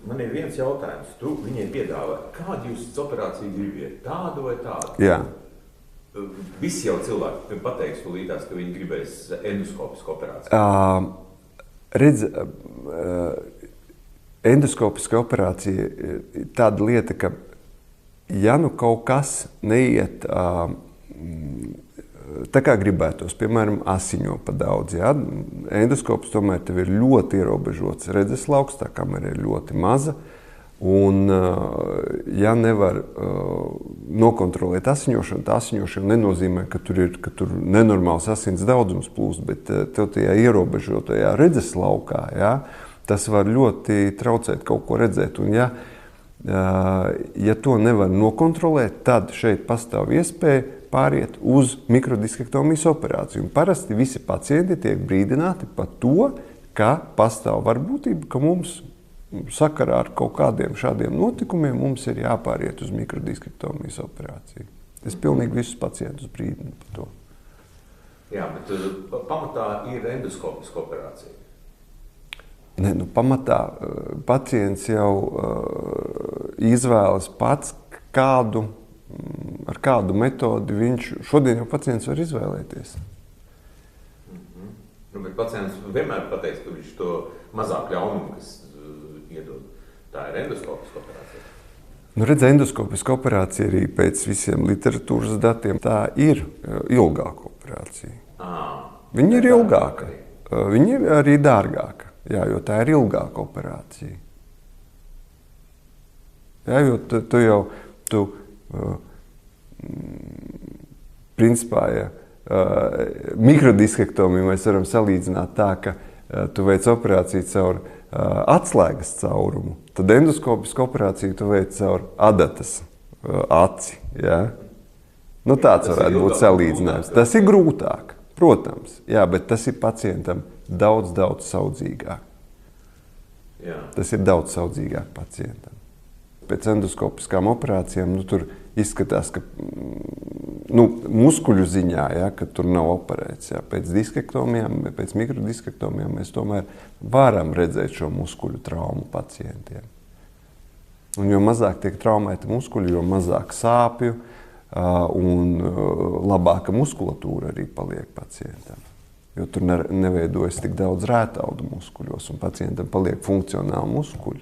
man ir viens jautājums. Tu viņiem piedāvā, kādu jūs operāciju gribiet? Tādu vai tādu? Jā. Visi jau cilvēki pateiks tūlītās, ka viņi gribēs endoskopisku operāciju. Endoskopiska operācija ir tāda lieta, ka ja nu kaut kas neiet tā kā gribētos, piemēram, asiņo pa daudz, ja? Endoskops tomēr tev ir ļoti ierobežots redzeslauks, tā kamera ir ļoti maza, un ja nevar nokontrolēt asiņošanu, tā asiņošana nenozīmē, ka tur nenormāls asins daudzums plūst, bet tev tajā ierobežotajā redzeslaukā, ja? Tas var ļoti traucēt kaut ko redzēt, un ja to nevar nokontrolēt, tad šeit pastāv iespēja pāriet uz mikrodiskektomijas operāciju. Un parasti visi pacienti tiek brīdināti par to, ka pastāv varbūtība, ka mums sakarā ar kaut kādiem šādiem notikumiem mums ir jāpāriet uz mikrodiskektomijas operāciju. Es pilnīgi visus pacientus brīdinu par to. Jā, bet pamatā ir endoskopiska operācija. Ne, pamatā pacients jau izvēlas pats, ar kādu metodi viņš šodien jau pacients var izvēlēties. Bet pacients vienmēr pateiks, ka viņš to mazāk ļaunumu, kas iedod. Tā ir endoskopiska operācija. Redz, endoskopiska operācija arī pēc visiem literatūras datiem, tā ir ilgāka operācija. Viņa ir ilgāka. Viņa ir arī dārgāka. Jā, jo tā ir ilgāka operācija. Jā, jo principā, mikrodiskektomiju mēs varam salīdzināt tā, ka tu veic operāciju caur atslēgas caurumu, tad endoskopisku operāciju tu veic caur adatas aci. Jā? Tāds varētu būt salīdzinājums. Tas ir grūtāk, protams, jā, bet tas ir pacientam daudz saudzīgāk. Jā. Tas ir daudz saudzīgāk pacientam. Pēc endoskopiskām operācijām tur izskatās, ka muskuļu ziņā, ja, ka tur nav operēts. Ja. Pēc diskektomijām, pēc mikrodiskektomijām mēs tomēr varam redzēt šo muskuļu traumu pacientiem. Un jo mazāk tiek traumēti muskuļi, jo mazāk sāpju un labāka muskulatūra arī paliek pacientam. Jo tur neveidojas tik daudz rētaudu muskuļos, un pacientam paliek funkcionāli muskuļi.